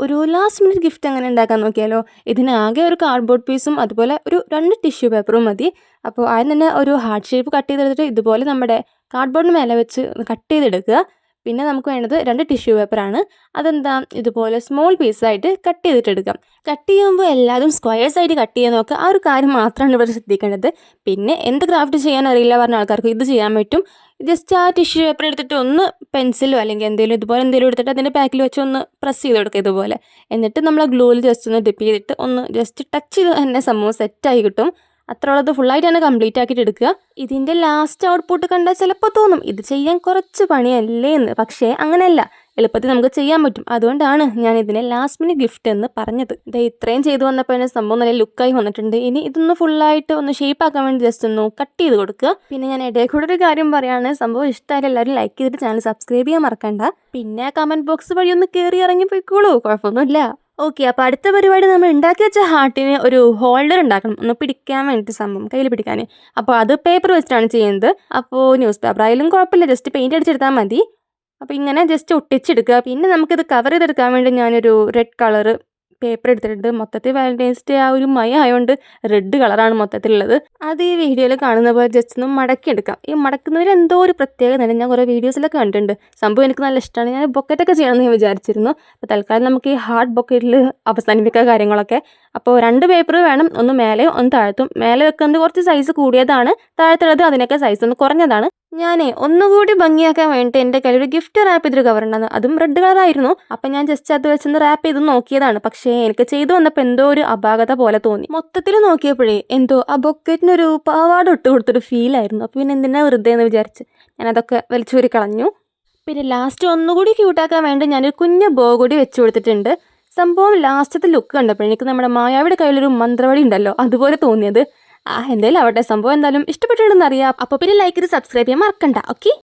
ഒരു last minute gift അങ്ങനെ ഉണ്ടാക്കാൻ നോക്കിയാലോ? ഇതിനാകെ ഒരു കാർഡ്ബോർഡ് പീസും അതുപോലെ ഒരു 2 ടിഷ്യൂ പേപ്പറും മതി. അപ്പോൾ ആദ്യം തന്നെ ഒരു ഹാർട്ട് ഷേപ്പ് കട്ട് ചെയ്തെടുത്തിട്ട് ഇതുപോലെ നമ്മുടെ കാർഡ്ബോർഡിന് മേലെ വെച്ച് കട്ട് ചെയ്തെടുക്കുക. പിന്നെ നമുക്ക് വേണ്ടത് 2 ടിഷ്യൂ പേപ്പറാണ്. അതെന്താ ഇതുപോലെ സ്മോൾ പീസായിട്ട് കട്ട് ചെയ്തിട്ടെടുക്കാം. കട്ട് ചെയ്യുമ്പോൾ എല്ലാതും സ്ക്വയേഴ്സ് ആയിട്ട് കട്ട് ചെയ്യാൻ നോക്കുക. ആ ഒരു കാര്യം മാത്രമാണ് ഇവിടെ ശ്രദ്ധിക്കേണ്ടത്. പിന്നെ എന്ത് ക്രാഫ്റ്റ് ചെയ്യാൻ അറിയില്ല പറഞ്ഞ ആൾക്കാർക്ക് ഇത് ചെയ്യാൻ പറ്റും. ജസ്റ്റ് ആ ടിഷ്യൂ പേപ്പർ എടുത്തിട്ട് ഒന്ന് പെൻസിലോ അല്ലെങ്കിൽ എന്തെങ്കിലും ഇതുപോലെ എന്തെങ്കിലും എടുത്തിട്ട് അതിൻ്റെ ബാക്കിൽ വെച്ച് ഒന്ന് പ്രസ് ചെയ്ത് കൊടുക്കുക ഇതുപോലെ. എന്നിട്ട് നമ്മൾ ആ ഗ്ലൂവിൽ ജസ്റ്റ് ഒന്ന് ഡിപ്പ് ചെയ്തിട്ട് ഒന്ന് ജസ്റ്റ് ടച്ച് ചെയ്ത് തന്നെ സംഭവം സെറ്റായി കിട്ടും. അത്രയുള്ളത് ഫുള്ളായിട്ട് തന്നെ കംപ്ലീറ്റ് ആക്കിയിട്ട് എടുക്കുക. ഇതിൻ്റെ ലാസ്റ്റ് ഔട്ട്പുട്ട് കണ്ടാൽ ചിലപ്പോൾ തോന്നും ഇത് ചെയ്യാൻ കുറച്ച് പണിയല്ലേ എന്ന്. പക്ഷേ അങ്ങനെയല്ല, എളുപ്പത്തിൽ നമുക്ക് ചെയ്യാൻ പറ്റും. അതുകൊണ്ടാണ് ഞാൻ ഇതിനെ ലാസ്റ്റ് മിനിറ്റ് ഗിഫ്റ്റ് എന്ന് പറഞ്ഞത്. ഇത് ഇത്രയും ചെയ്തു വന്നപ്പോൾ തന്നെ സംഭവം നല്ല ലുക്കായി വന്നിട്ടുണ്ട്. ഇനി ഇതൊന്ന് ഫുള്ളായിട്ട് ഒന്ന് ഷേപ്പ് ആക്കാൻ വേണ്ടി ജസ്റ്റ് ഒന്ന് കട്ട് ചെയ്ത് കൊടുക്കുക. പിന്നെ ഞാൻ ഇടയിൽ കൂടെ ഒരു കാര്യം പറയുകയാണ്, സംഭവം ഇഷ്ടമായാലും എല്ലാവരും ലൈക്ക് ചെയ്തിട്ട് ചാനൽ സബ്സ്ക്രൈബ് ചെയ്യാൻ മറക്കണ്ട. പിന്നെ കമൻറ്റ് ബോക്സ് വഴി ഒന്ന് കയറി ഇറങ്ങി പോയിക്കോളൂ, കുഴപ്പമൊന്നുമില്ല. ഓക്കെ, അപ്പോൾ അടുത്ത പരിപാടി നമ്മൾ ഉണ്ടാക്കി വെച്ച ഹാർട്ടിന് ഒരു ഹോൾഡർ ഉണ്ടാക്കണം, ഒന്ന് പിടിക്കാൻ വേണ്ടിയിട്ട് സംഭവം കയ്യിൽ പിടിക്കാൻ. അപ്പോൾ അത് പേപ്പർ വെച്ചിട്ടാണ് ചെയ്യുന്നത്. അപ്പോൾ ന്യൂസ് പേപ്പർ ആയാലും കുഴപ്പമില്ല, ജസ്റ്റ് പെയിൻറ്റ് അടിച്ചെടുത്താൽ മതി. അപ്പോൾ ഇങ്ങനെ ജസ്റ്റ് ഒട്ടിച്ചെടുക്കുക. പിന്നെ നമുക്കിത് കവർ ചെയ്തെടുക്കാൻ വേണ്ടി ഞാനൊരു റെഡ് കളറ് പേപ്പർ എടുത്തിട്ടുണ്ട്. മൊത്തത്തിൽ വാലന്റൈൻസ് ഡേ ആ ഒരു മയ ആയതുകൊണ്ട് റെഡ് കളറാണ് മൊത്തത്തിലുള്ളത്. അത് ഈ വീഡിയോയിൽ കാണുന്ന പോലെ ജസ്റ്റ് ഒന്ന് മടക്കിയെടുക്കാം. ഈ മടക്കുന്നതിൽ എന്തോ ഒരു പ്രത്യേകത ഉണ്ട്, ഞാൻ കുറേ വീഡിയോസിലൊക്കെ കണ്ടിട്ടുണ്ട്. സംഭവം എനിക്ക് നല്ല ഇഷ്ടമാണ്. ഞാൻ ബൊക്കറ്റൊക്കെ ചെയ്യണമെന്ന് ഞാൻ വിചാരിച്ചിരുന്നു. അപ്പോൾ തൽക്കാലം നമുക്ക് ഈ ഹാർഡ് ബൊക്കറ്റിൽ അവസാനിപ്പിക്കുക കാര്യങ്ങളൊക്കെ. അപ്പോൾ 2 പേപ്പർ വേണം, ഒന്ന് മേലെ ഒന്ന് താഴത്തും. മേലെ വെക്കുന്നത് കുറച്ച് സൈസ് കൂടിയതാണ്, താഴത്തുള്ളത് അതിനൊക്കെ സൈസ് ഒന്ന് കുറഞ്ഞതാണ്. ഞാനേ ഒന്നുകൂടി ഭംഗിയാക്കാൻ വേണ്ടിയിട്ട് എൻ്റെ കയ്യിൽ ഒരു ഗിഫ്റ്റ് റാപ്പ് ചെയ്തൊരു കവറുണ്ടായിരുന്നു. അതും റെഡ് കളറായിരുന്നു. അപ്പം ഞാൻ ജസ്റ്റ് അത് വെച്ചൊന്ന് റാപ്പ് ചെയ്ത് നോക്കിയതാണ്. പക്ഷേ എനിക്ക് ചെയ്തു വന്നപ്പോൾ എന്തോ ഒരു അപാകത പോലെ തോന്നി. മൊത്തത്തിൽ നോക്കിയപ്പോഴേ എന്തോ ആ ബൊക്കറ്റിനൊരു പാവാട ഇട്ട് കൊടുത്തൊരു ഫീലായിരുന്നു. അപ്പോൾ പിന്നെ എന്തിനാ വെറുതെ എന്ന് വിചാരിച്ച് ഞാനതൊക്കെ വലിച്ചൂരി കളഞ്ഞു. പിന്നെ ലാസ്റ്റ് ഒന്നുകൂടി ക്യൂട്ടാക്കാൻ വേണ്ടി ഞാനൊരു കുഞ്ഞ് ബോ കൂടി വെച്ച് കൊടുത്തിട്ടുണ്ട്. സംഭവം ലാസ്റ്റത്തെ ലുക്ക് കണ്ടപ്പോൾ എനിക്ക് നമ്മുടെ മായാവിയുടെ കയ്യിലൊരു മന്ത്രവടി ഉണ്ടല്ലോ അതുപോലെ തോന്നിയത്. എന്തായാലും ആവട്ടെ, സംഭവം എന്തായാലും ഇഷ്ടപ്പെട്ടിട്ടുണ്ടെന്ന് അറിയാം. അപ്പോൾ പിന്നെ ലൈക്ക് ചെയ്ത് സബ്സ്ക്രൈബ് ചെയ്യാൻ മറക്കണ്ട. ഓക്കെ.